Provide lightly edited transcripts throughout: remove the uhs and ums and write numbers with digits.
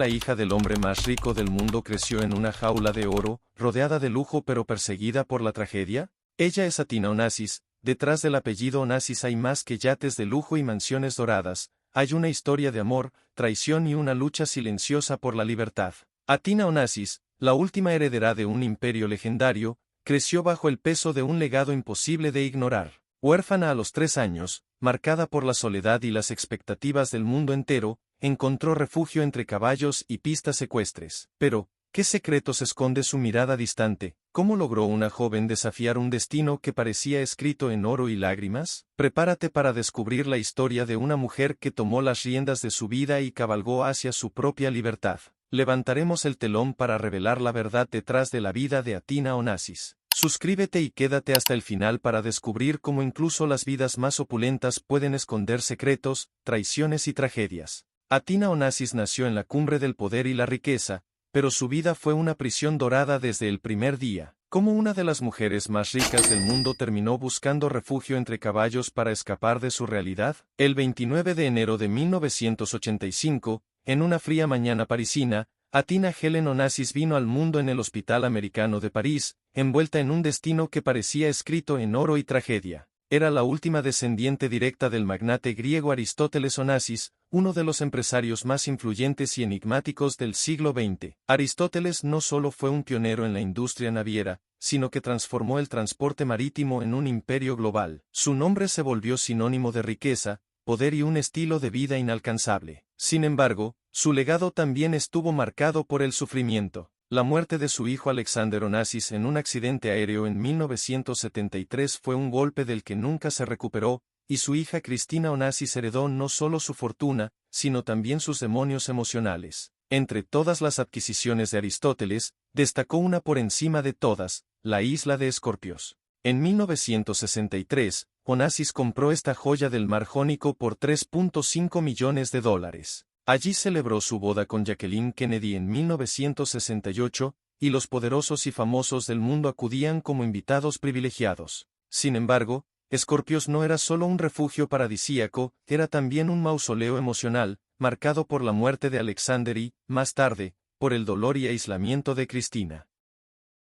La hija del hombre más rico del mundo creció en una jaula de oro, rodeada de lujo pero perseguida por la tragedia. Ella es Athina Onassis. Detrás del apellido Onassis hay más que yates de lujo y mansiones doradas, hay una historia de amor, traición y una lucha silenciosa por la libertad. Athina Onassis, la última heredera de un imperio legendario, creció bajo el peso de un legado imposible de ignorar. Huérfana a los 3 años, marcada por la soledad y las expectativas del mundo entero, encontró refugio entre caballos y pistas ecuestres. Pero, ¿qué secretos esconde su mirada distante? ¿Cómo logró una joven desafiar un destino que parecía escrito en oro y lágrimas? Prepárate para descubrir la historia de una mujer que tomó las riendas de su vida y cabalgó hacia su propia libertad. Levantaremos el telón para revelar la verdad detrás de la vida de Athina Onassis. Suscríbete y quédate hasta el final para descubrir cómo incluso las vidas más opulentas pueden esconder secretos, traiciones y tragedias. Athina Onassis nació en la cumbre del poder y la riqueza, pero su vida fue una prisión dorada desde el primer día. Como una de las mujeres más ricas del mundo terminó buscando refugio entre caballos para escapar de su realidad. El 29 de enero de 1985, en una fría mañana parisina, Athina Helen Onassis vino al mundo en el Hospital Americano de París, envuelta en un destino que parecía escrito en oro y tragedia. Era la última descendiente directa del magnate griego Aristóteles Onassis, uno de los empresarios más influyentes y enigmáticos del siglo XX. Aristóteles no solo fue un pionero en la industria naviera, sino que transformó el transporte marítimo en un imperio global. Su nombre se volvió sinónimo de riqueza, poder y un estilo de vida inalcanzable. Sin embargo, su legado también estuvo marcado por el sufrimiento. La muerte de su hijo Alexander Onassis en un accidente aéreo en 1973 fue un golpe del que nunca se recuperó, y su hija Cristina Onassis heredó no solo su fortuna, sino también sus demonios emocionales. Entre todas las adquisiciones de Aristóteles, destacó una por encima de todas, la isla de Escorpios. En 1963, Onassis compró esta joya del mar Jónico por $3.5 millones. Allí celebró su boda con Jacqueline Kennedy en 1968, y los poderosos y famosos del mundo acudían como invitados privilegiados. Sin embargo, Escorpios no era solo un refugio paradisíaco, era también un mausoleo emocional, marcado por la muerte de Alexander y, más tarde, por el dolor y aislamiento de Cristina.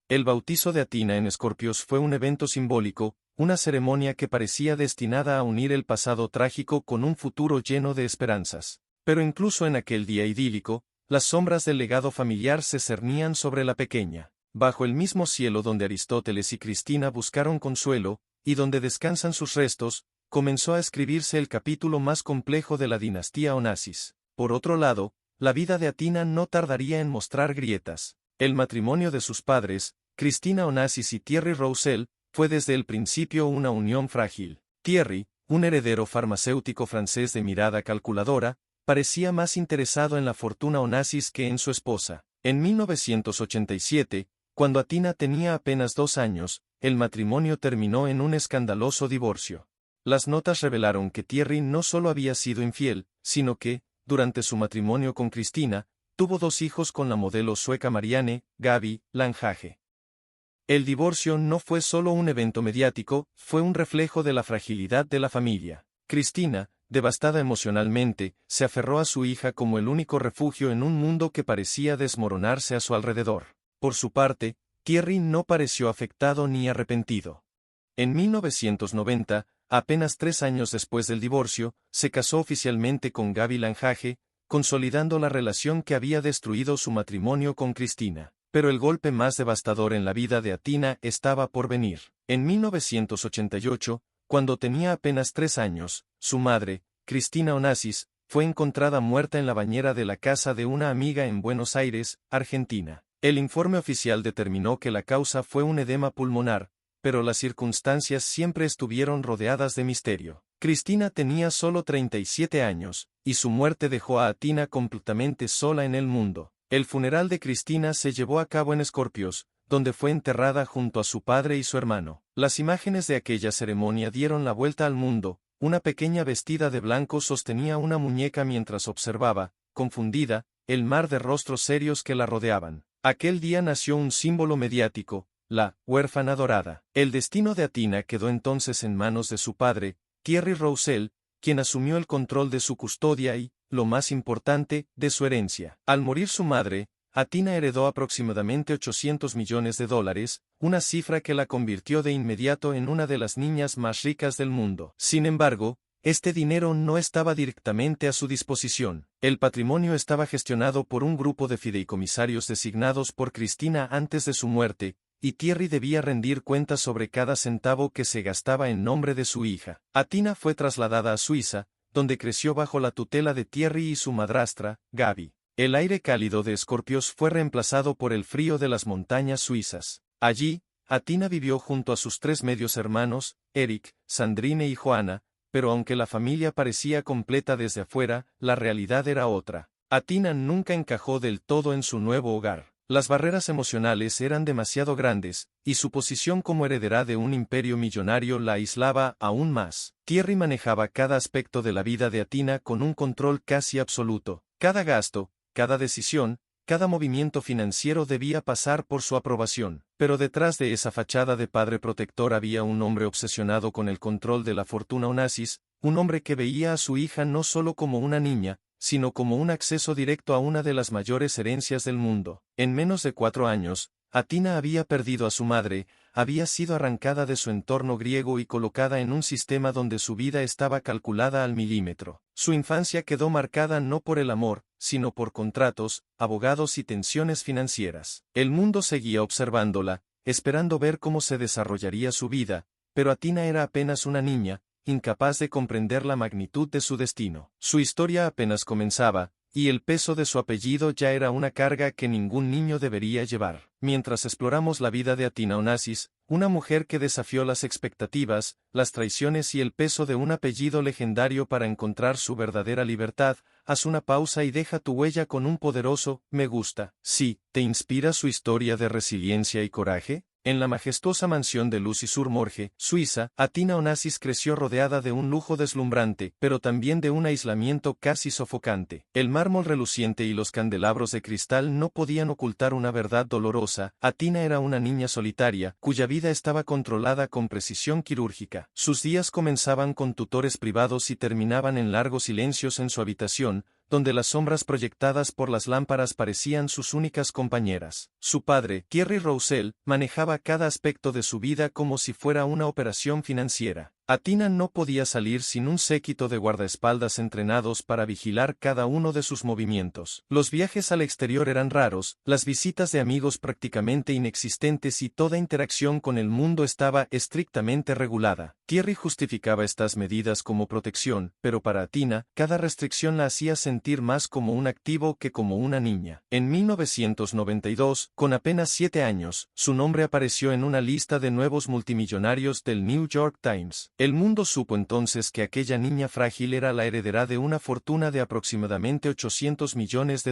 El bautizo de Athina en Escorpios fue un evento simbólico, una ceremonia que parecía destinada a unir el pasado trágico con un futuro lleno de esperanzas. Pero incluso en aquel día idílico, las sombras del legado familiar se cernían sobre la pequeña. Bajo el mismo cielo donde Aristóteles y Cristina buscaron consuelo, y donde descansan sus restos, comenzó a escribirse el capítulo más complejo de la dinastía Onassis. Por otro lado, la vida de Athina no tardaría en mostrar grietas. El matrimonio de sus padres, Cristina Onassis y Thierry Roussel, fue desde el principio una unión frágil. Thierry, un heredero farmacéutico francés de mirada calculadora, parecía más interesado en la fortuna Onassis que en su esposa. En 1987, cuando Athina tenía apenas 2 años, el matrimonio terminó en un escandaloso divorcio. Las notas revelaron que Thierry no solo había sido infiel, sino que, durante su matrimonio con Cristina, tuvo 2 hijos con la modelo sueca Marianne, Gaby, Lange. El divorcio no fue solo un evento mediático, fue un reflejo de la fragilidad de la familia. Cristina, devastada emocionalmente, se aferró a su hija como el único refugio en un mundo que parecía desmoronarse a su alrededor. Por su parte, Thierry no pareció afectado ni arrepentido. En 1990, apenas 3 años después del divorcio, se casó oficialmente con Gaby Lange, consolidando la relación que había destruido su matrimonio con Cristina. Pero el golpe más devastador en la vida de Athina estaba por venir. En 1988, cuando tenía apenas 3 años, su madre, Cristina Onassis, fue encontrada muerta en la bañera de la casa de una amiga en Buenos Aires, Argentina. El informe oficial determinó que la causa fue un edema pulmonar, pero las circunstancias siempre estuvieron rodeadas de misterio. Cristina tenía solo 37 años, y su muerte dejó a Athina completamente sola en el mundo. El funeral de Cristina se llevó a cabo en Escorpios, donde fue enterrada junto a su padre y su hermano. Las imágenes de aquella ceremonia dieron la vuelta al mundo. Una pequeña vestida de blanco sostenía una muñeca mientras observaba, confundida, el mar de rostros serios que la rodeaban. Aquel día nació un símbolo mediático, la huérfana dorada. El destino de Athina quedó entonces en manos de su padre, Thierry Roussel, quien asumió el control de su custodia y, lo más importante, de su herencia. Al morir su madre, Athina heredó aproximadamente $800 millones, una cifra que la convirtió de inmediato en una de las niñas más ricas del mundo. Sin embargo, este dinero no estaba directamente a su disposición. El patrimonio estaba gestionado por un grupo de fideicomisarios designados por Cristina antes de su muerte, y Thierry debía rendir cuentas sobre cada centavo que se gastaba en nombre de su hija. Athina fue trasladada a Suiza, donde creció bajo la tutela de Thierry y su madrastra, Gaby. El aire cálido de Scorpios fue reemplazado por el frío de las montañas suizas. Allí, Athina vivió junto a sus 3 medios hermanos, Eric, Sandrine y Johanna, pero aunque la familia parecía completa desde afuera, la realidad era otra. Athina nunca encajó del todo en su nuevo hogar. Las barreras emocionales eran demasiado grandes, y su posición como heredera de un imperio millonario la aislaba aún más. Thierry manejaba cada aspecto de la vida de Athina con un control casi absoluto. Cada gasto, cada decisión, cada movimiento financiero debía pasar por su aprobación. Pero detrás de esa fachada de padre protector había un hombre obsesionado con el control de la fortuna Onassis, un hombre que veía a su hija no solo como una niña, sino como un acceso directo a una de las mayores herencias del mundo. En menos de 4 años, Athina había perdido a su madre, había sido arrancada de su entorno griego y colocada en un sistema donde su vida estaba calculada al milímetro. Su infancia quedó marcada no por el amor, sino por contratos, abogados y tensiones financieras. El mundo seguía observándola, esperando ver cómo se desarrollaría su vida, pero Athina era apenas una niña, incapaz de comprender la magnitud de su destino. Su historia apenas comenzaba, y el peso de su apellido ya era una carga que ningún niño debería llevar. Mientras exploramos la vida de Athina Onassis, una mujer que desafió las expectativas, las traiciones y el peso de un apellido legendario para encontrar su verdadera libertad, haz una pausa y deja tu huella con un poderoso «me gusta». Sí, ¿te inspira su historia de resiliencia y coraje? En la majestuosa mansión de Lucy-sur-Morge, Suiza, Athina Onassis creció rodeada de un lujo deslumbrante, pero también de un aislamiento casi sofocante. El mármol reluciente y los candelabros de cristal no podían ocultar una verdad dolorosa. Athina era una niña solitaria, cuya vida estaba controlada con precisión quirúrgica. Sus días comenzaban con tutores privados y terminaban en largos silencios en su habitación, donde las sombras proyectadas por las lámparas parecían sus únicas compañeras. Su padre, Thierry Roussel, manejaba cada aspecto de su vida como si fuera una operación financiera. Athina no podía salir sin un séquito de guardaespaldas entrenados para vigilar cada uno de sus movimientos. Los viajes al exterior eran raros, las visitas de amigos prácticamente inexistentes y toda interacción con el mundo estaba estrictamente regulada. Thierry justificaba estas medidas como protección, pero para Athina, cada restricción la hacía sentir más como un activo que como una niña. En 1992, con apenas 7 años, su nombre apareció en una lista de nuevos multimillonarios del New York Times. El mundo supo entonces que aquella niña frágil era la heredera de una fortuna de aproximadamente $800 millones.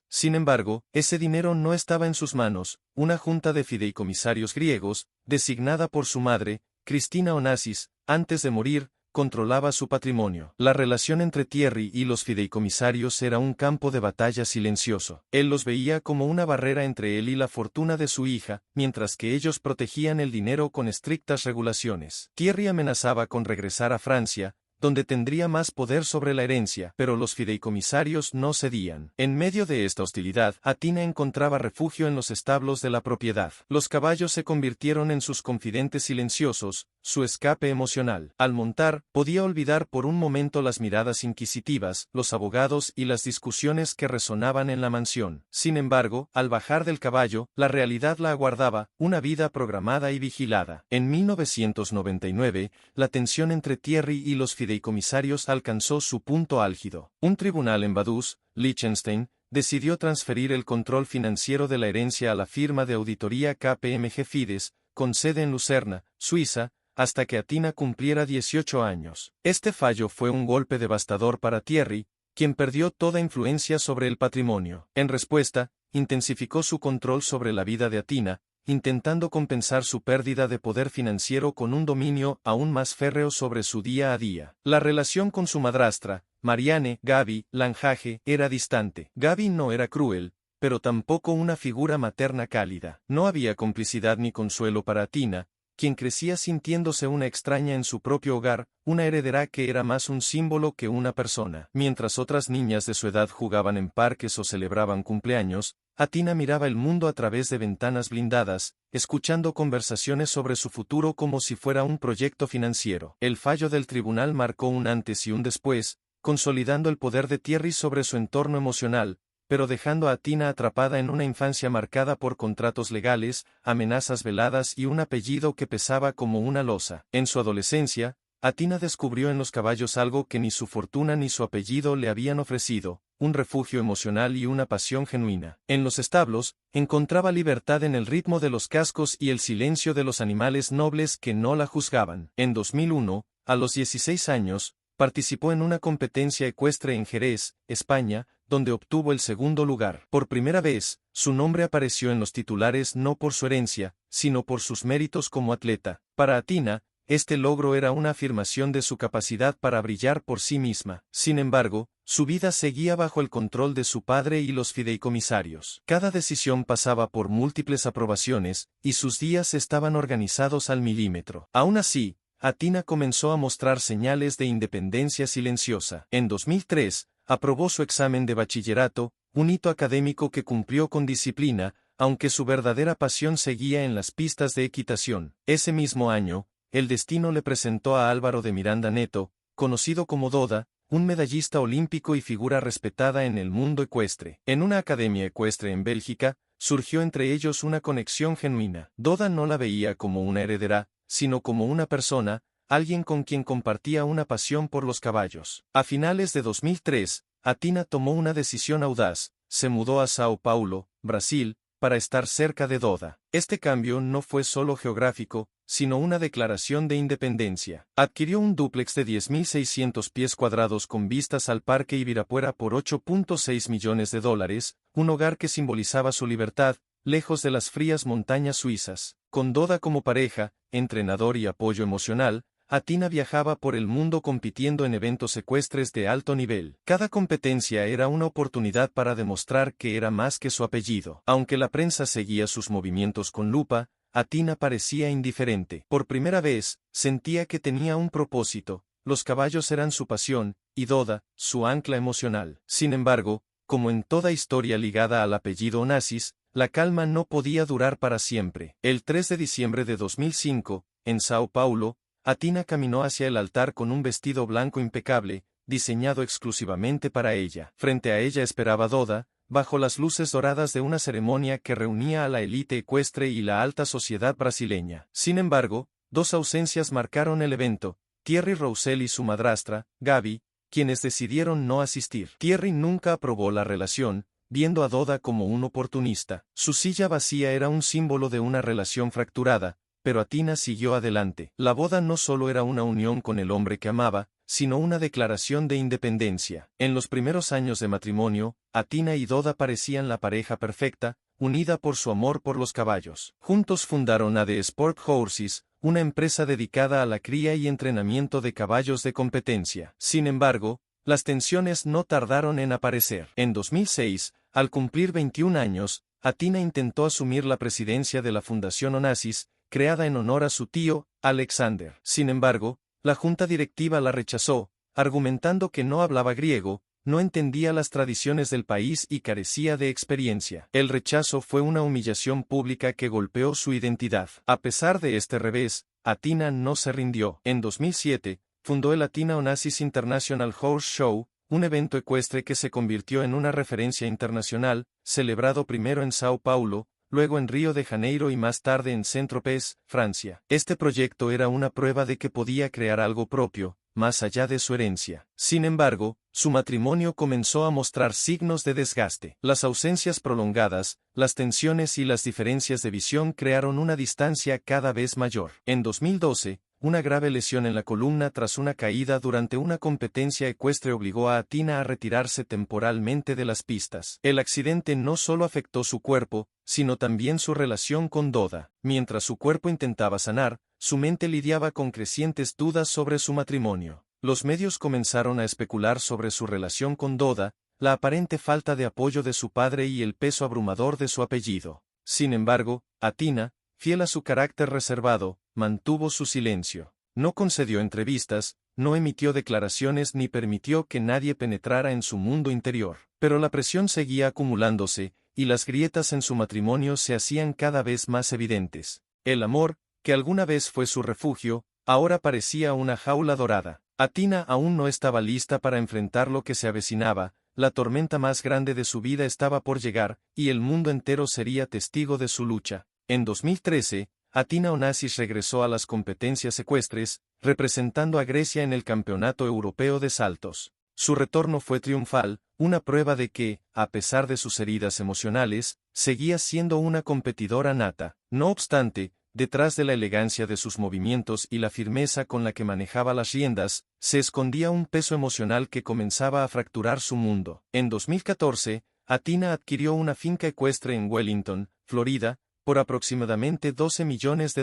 Sin embargo, ese dinero no estaba en sus manos. Una junta de fideicomisarios griegos, designada por su madre, Cristina Onassis, antes de morir, controlaba su patrimonio. La relación entre Thierry y los fideicomisarios era un campo de batalla silencioso. Él los veía como una barrera entre él y la fortuna de su hija, mientras que ellos protegían el dinero con estrictas regulaciones. Thierry amenazaba con regresar a Francia, donde tendría más poder sobre la herencia, pero los fideicomisarios no cedían. En medio de esta hostilidad, Athina encontraba refugio en los establos de la propiedad. Los caballos se convirtieron en sus confidentes silenciosos, su escape emocional. Al montar, podía olvidar por un momento las miradas inquisitivas, los abogados y las discusiones que resonaban en la mansión. Sin embargo, al bajar del caballo, la realidad la aguardaba, una vida programada y vigilada. En 1999, la tensión entre Thierry y los fideicomisarios alcanzó su punto álgido. Un tribunal en Vaduz, Liechtenstein, decidió transferir el control financiero de la herencia a la firma de auditoría KPMG Fides, con sede en Lucerna, Suiza, hasta que Athina cumpliera 18 años. Este fallo fue un golpe devastador para Thierry, quien perdió toda influencia sobre el patrimonio. En respuesta, intensificó su control sobre la vida de Athina, intentando compensar su pérdida de poder financiero con un dominio aún más férreo sobre su día a día. La relación con su madrastra, Marianne Gaby Langeais, era distante. Gaby no era cruel, pero tampoco una figura materna cálida. No había complicidad ni consuelo para Athina, quien crecía sintiéndose una extraña en su propio hogar, una heredera que era más un símbolo que una persona. Mientras otras niñas de su edad jugaban en parques o celebraban cumpleaños, Athina miraba el mundo a través de ventanas blindadas, escuchando conversaciones sobre su futuro como si fuera un proyecto financiero. El fallo del tribunal marcó un antes y un después, consolidando el poder de Thierry sobre su entorno emocional, pero dejando a Athina atrapada en una infancia marcada por contratos legales, amenazas veladas y un apellido que pesaba como una losa. En su adolescencia, Athina descubrió en los caballos algo que ni su fortuna ni su apellido le habían ofrecido, un refugio emocional y una pasión genuina. En los establos, encontraba libertad en el ritmo de los cascos y el silencio de los animales nobles que no la juzgaban. En 2001, a los 16 años, participó en una competencia ecuestre en Jerez, España, donde obtuvo el segundo lugar. Por primera vez, su nombre apareció en los titulares no por su herencia, sino por sus méritos como atleta. Para Athina, este logro era una afirmación de su capacidad para brillar por sí misma. Sin embargo, su vida seguía bajo el control de su padre y los fideicomisarios. Cada decisión pasaba por múltiples aprobaciones, y sus días estaban organizados al milímetro. Aún así, Athina comenzó a mostrar señales de independencia silenciosa. En 2003, aprobó su examen de bachillerato, un hito académico que cumplió con disciplina, aunque su verdadera pasión seguía en las pistas de equitación. Ese mismo año, el destino le presentó a Álvaro de Miranda Neto, conocido como Doda, un medallista olímpico y figura respetada en el mundo ecuestre. En una academia ecuestre en Bélgica, surgió entre ellos una conexión genuina. Doda no la veía como una heredera, sino como una persona, alguien con quien compartía una pasión por los caballos. A finales de 2003, Athina tomó una decisión audaz, se mudó a Sao Paulo, Brasil, para estar cerca de Doda. Este cambio no fue solo geográfico, sino una declaración de independencia. Adquirió un dúplex de 10.600 pies cuadrados con vistas al Parque Ibirapuera por $8.6 millones, un hogar que simbolizaba su libertad, lejos de las frías montañas suizas. Con Doda como pareja, entrenador y apoyo emocional, Athina viajaba por el mundo compitiendo en eventos ecuestres de alto nivel. Cada competencia era una oportunidad para demostrar que era más que su apellido. Aunque la prensa seguía sus movimientos con lupa, Athina parecía indiferente. Por primera vez, sentía que tenía un propósito. Los caballos eran su pasión, y Doda, su ancla emocional. Sin embargo, como en toda historia ligada al apellido Onassis, la calma no podía durar para siempre. El 3 de diciembre de 2005, en Sao Paulo, Athina caminó hacia el altar con un vestido blanco impecable, diseñado exclusivamente para ella. Frente a ella esperaba Doda, bajo las luces doradas de una ceremonia que reunía a la élite ecuestre y la alta sociedad brasileña. Sin embargo, dos ausencias marcaron el evento: Thierry Roussel y su madrastra, Gaby, quienes decidieron no asistir. Thierry nunca aprobó la relación, viendo a Doda como un oportunista. Su silla vacía era un símbolo de una relación fracturada, pero Athina siguió adelante. La boda no solo era una unión con el hombre que amaba, sino una declaración de independencia. En los primeros años de matrimonio, Athina y Doda parecían la pareja perfecta, unida por su amor por los caballos. Juntos fundaron AD Sport Horses, una empresa dedicada a la cría y entrenamiento de caballos de competencia. Sin embargo, las tensiones no tardaron en aparecer. En 2006, al cumplir 21 años, Athina intentó asumir la presidencia de la Fundación Onassis, creada en honor a su tío, Alexander. Sin embargo, la junta directiva la rechazó, argumentando que no hablaba griego, no entendía las tradiciones del país y carecía de experiencia. El rechazo fue una humillación pública que golpeó su identidad. A pesar de este revés, Athina no se rindió. En 2007, fundó el Athina Onassis International Horse Show, un evento ecuestre que se convirtió en una referencia internacional, celebrado primero en Sao Paulo, luego en Río de Janeiro y más tarde en Saint-Tropez, Francia. Este proyecto era una prueba de que podía crear algo propio, más allá de su herencia. Sin embargo, su matrimonio comenzó a mostrar signos de desgaste. Las ausencias prolongadas, las tensiones y las diferencias de visión crearon una distancia cada vez mayor. En 2012, una grave lesión en la columna tras una caída durante una competencia ecuestre obligó a Athina a retirarse temporalmente de las pistas. El accidente no solo afectó su cuerpo, sino también su relación con Doda. Mientras su cuerpo intentaba sanar, su mente lidiaba con crecientes dudas sobre su matrimonio. Los medios comenzaron a especular sobre su relación con Doda, la aparente falta de apoyo de su padre y el peso abrumador de su apellido. Sin embargo, Athina, fiel a su carácter reservado, mantuvo su silencio. No concedió entrevistas, no emitió declaraciones ni permitió que nadie penetrara en su mundo interior. Pero la presión seguía acumulándose, y las grietas en su matrimonio se hacían cada vez más evidentes. El amor, que alguna vez fue su refugio, ahora parecía una jaula dorada. Athina aún no estaba lista para enfrentar lo que se avecinaba, la tormenta más grande de su vida estaba por llegar, y el mundo entero sería testigo de su lucha. En 2013, Athina Onassis regresó a las competencias ecuestres, representando a Grecia en el Campeonato Europeo de Saltos. Su retorno fue triunfal, una prueba de que, a pesar de sus heridas emocionales, seguía siendo una competidora nata. No obstante, detrás de la elegancia de sus movimientos y la firmeza con la que manejaba las riendas, se escondía un peso emocional que comenzaba a fracturar su mundo. En 2014, Athina adquirió una finca ecuestre en Wellington, Florida, por aproximadamente $12 millones.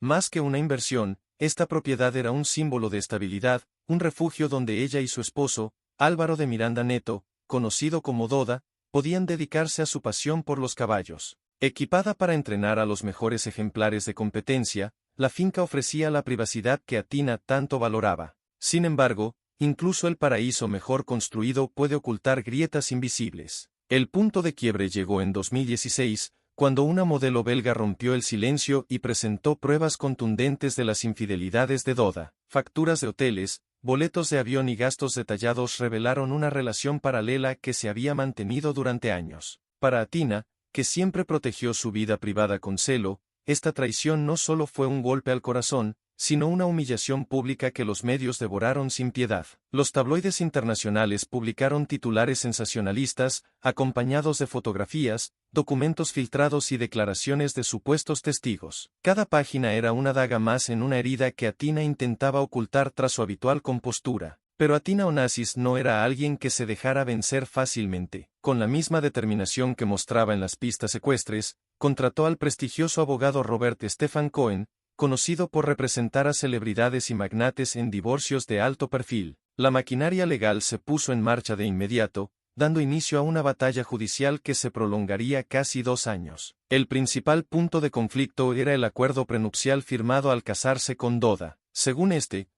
Más que una inversión, esta propiedad era un símbolo de estabilidad, un refugio donde ella y su esposo, Álvaro de Miranda Neto, conocido como Doda, podían dedicarse a su pasión por los caballos. Equipada para entrenar a los mejores ejemplares de competencia, la finca ofrecía la privacidad que Athina tanto valoraba. Sin embargo, incluso el paraíso mejor construido puede ocultar grietas invisibles. El punto de quiebre llegó en 2016, cuando una modelo belga rompió el silencio y presentó pruebas contundentes de las infidelidades de Doda. Facturas de hoteles, boletos de avión y gastos detallados revelaron una relación paralela que se había mantenido durante años. Para Athina, que siempre protegió su vida privada con celo, esta traición no solo fue un golpe al corazón, sino una humillación pública que los medios devoraron sin piedad. Los tabloides internacionales publicaron titulares sensacionalistas, acompañados de fotografías, documentos filtrados y declaraciones de supuestos testigos. Cada página era una daga más en una herida que Athina intentaba ocultar tras su habitual compostura. Pero Athina Onassis no era alguien que se dejara vencer fácilmente. Con la misma determinación que mostraba en las pistas ecuestres, contrató al prestigioso abogado Robert Stefan Cohen, conocido por representar a celebridades y magnates en divorcios de alto perfil. La maquinaria legal se puso en marcha de inmediato, dando inicio a una batalla judicial que se prolongaría casi 2 años. El principal punto de conflicto era el acuerdo prenupcial firmado al casarse con Doda. Según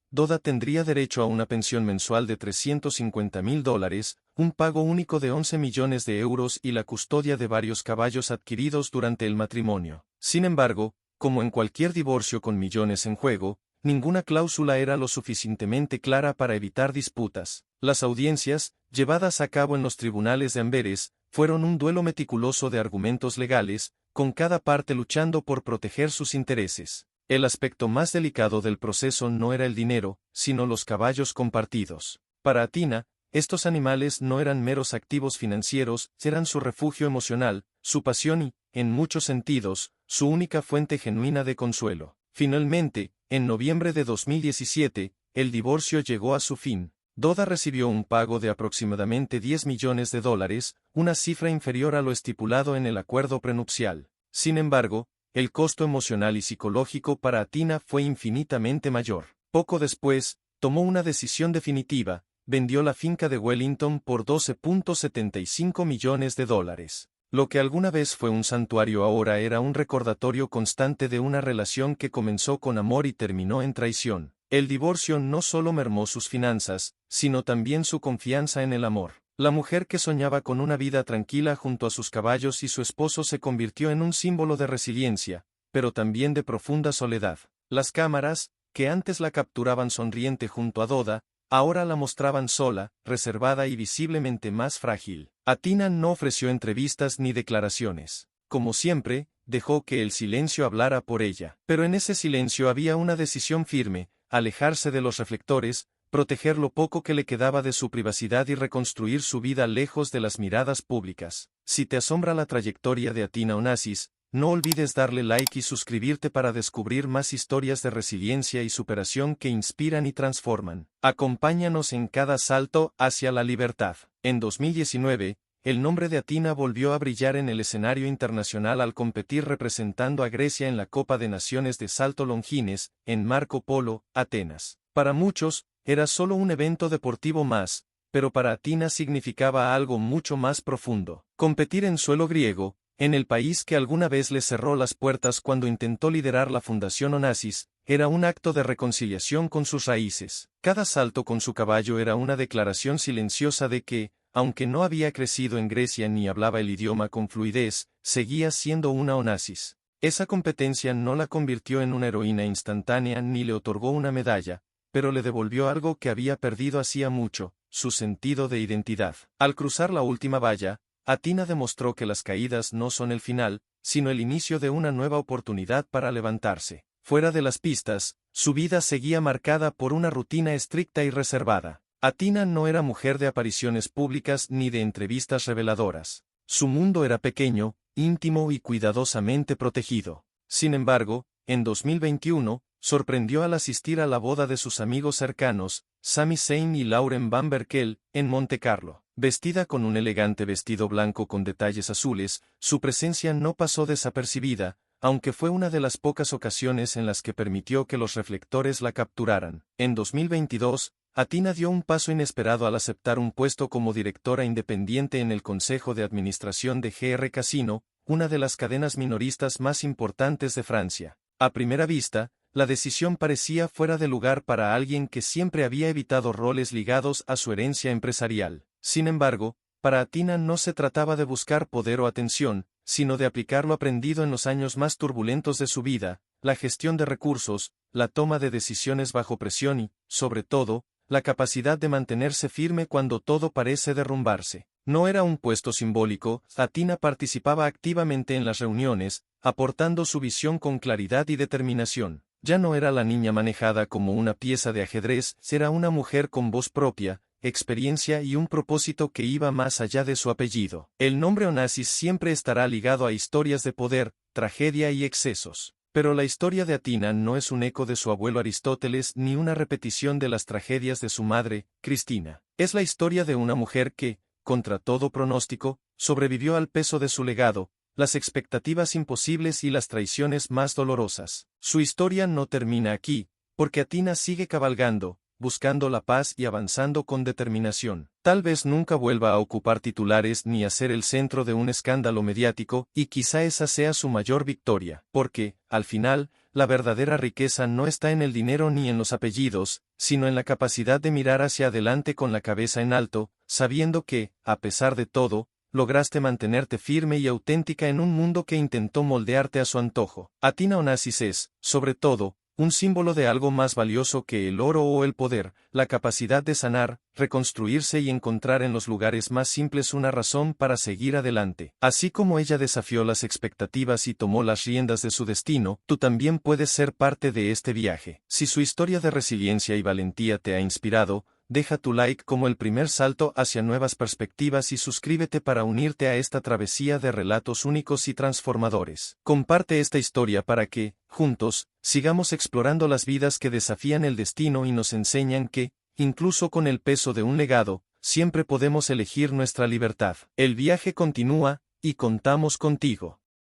Doda tendría derecho a una pensión mensual de $350.000, un pago único de 11 millones de euros y la custodia de varios caballos adquiridos durante el matrimonio. Sin embargo, como en cualquier divorcio con millones en juego, ninguna cláusula era lo suficientemente clara para evitar disputas. Las audiencias, llevadas a cabo en los tribunales de Amberes, fueron un duelo meticuloso de argumentos legales, con cada parte luchando por proteger sus intereses. El aspecto más delicado del proceso no era el dinero, sino los caballos compartidos. Para Athina, estos animales no eran meros activos financieros, eran su refugio emocional, su pasión y, en muchos sentidos, su única fuente genuina de consuelo. Finalmente, en noviembre de 2017, el divorcio llegó a su fin. Doda recibió un pago de aproximadamente $10 millones, una cifra inferior a lo estipulado en el acuerdo prenupcial. Sin embargo, el costo emocional y psicológico para Athina fue infinitamente mayor. Poco después, tomó una decisión definitiva, vendió la finca de Wellington por $12.75 millones. Lo que alguna vez fue un santuario ahora era un recordatorio constante de una relación que comenzó con amor y terminó en traición. El divorcio no solo mermó sus finanzas, sino también su confianza en el amor. La mujer que soñaba con una vida tranquila junto a sus caballos y su esposo se convirtió en un símbolo de resiliencia, pero también de profunda soledad. Las cámaras, que antes la capturaban sonriente junto a Doda, ahora la mostraban sola, reservada y visiblemente más frágil. Athina no ofreció entrevistas ni declaraciones. Como siempre, dejó que el silencio hablara por ella. Pero en ese silencio había una decisión firme: alejarse de los reflectores, proteger lo poco que le quedaba de su privacidad y reconstruir su vida lejos de las miradas públicas. Si te asombra la trayectoria de Athina Onassis, no olvides darle like y suscribirte para descubrir más historias de resiliencia y superación que inspiran y transforman. Acompáñanos en cada salto hacia la libertad. En 2019, el nombre de Athina volvió a brillar en el escenario internacional al competir representando a Grecia en la Copa de Naciones de Salto Longines, en Marco Polo, Atenas. Para muchos, era solo un evento deportivo más, pero para Athina significaba algo mucho más profundo. Competir en suelo griego, en el país que alguna vez le cerró las puertas cuando intentó liderar la Fundación Onassis, era un acto de reconciliación con sus raíces. Cada salto con su caballo era una declaración silenciosa de que, aunque no había crecido en Grecia ni hablaba el idioma con fluidez, seguía siendo una Onassis. Esa competencia no la convirtió en una heroína instantánea ni le otorgó una medalla, pero le devolvió algo que había perdido hacía mucho, su sentido de identidad. Al cruzar la última valla, Atina demostró que las caídas no son el final, sino el inicio de una nueva oportunidad para levantarse. Fuera de las pistas, su vida seguía marcada por una rutina estricta y reservada. Atina no era mujer de apariciones públicas ni de entrevistas reveladoras. Su mundo era pequeño, íntimo y cuidadosamente protegido. Sin embargo, en 2021, sorprendió al asistir a la boda de sus amigos cercanos, Sami Zayn y Lauren Van Berkel, en Monte Carlo. Vestida con un elegante vestido blanco con detalles azules, su presencia no pasó desapercibida, aunque fue una de las pocas ocasiones en las que permitió que los reflectores la capturaran. En 2022, Atina dio un paso inesperado al aceptar un puesto como directora independiente en el Consejo de Administración de GR Casino, una de las cadenas minoristas más importantes de Francia. A primera vista, la decisión parecía fuera de lugar para alguien que siempre había evitado roles ligados a su herencia empresarial. Sin embargo, para Atina no se trataba de buscar poder o atención, sino de aplicar lo aprendido en los años más turbulentos de su vida, la gestión de recursos, la toma de decisiones bajo presión y, sobre todo, la capacidad de mantenerse firme cuando todo parece derrumbarse. No era un puesto simbólico, Atina participaba activamente en las reuniones, aportando su visión con claridad y determinación. Ya no era la niña manejada como una pieza de ajedrez, era una mujer con voz propia, experiencia y un propósito que iba más allá de su apellido. El nombre Onassis siempre estará ligado a historias de poder, tragedia y excesos. Pero la historia de Atina no es un eco de su abuelo Aristóteles ni una repetición de las tragedias de su madre, Cristina. Es la historia de una mujer que, contra todo pronóstico, sobrevivió al peso de su legado, las expectativas imposibles y las traiciones más dolorosas. Su historia no termina aquí, porque Atina sigue cabalgando, buscando la paz y avanzando con determinación. Tal vez nunca vuelva a ocupar titulares ni a ser el centro de un escándalo mediático, y quizá esa sea su mayor victoria, porque, al final, la verdadera riqueza no está en el dinero ni en los apellidos, sino en la capacidad de mirar hacia adelante con la cabeza en alto, sabiendo que, a pesar de todo, lograste mantenerte firme y auténtica en un mundo que intentó moldearte a su antojo. Atina Onassis es, sobre todo, un símbolo de algo más valioso que el oro o el poder, la capacidad de sanar, reconstruirse y encontrar en los lugares más simples una razón para seguir adelante. Así como ella desafió las expectativas y tomó las riendas de su destino, tú también puedes ser parte de este viaje. Si su historia de resiliencia y valentía te ha inspirado, deja tu like como el primer salto hacia nuevas perspectivas y suscríbete para unirte a esta travesía de relatos únicos y transformadores. Comparte esta historia para que, juntos, sigamos explorando las vidas que desafían el destino y nos enseñan que, incluso con el peso de un legado, siempre podemos elegir nuestra libertad. El viaje continúa, y contamos contigo.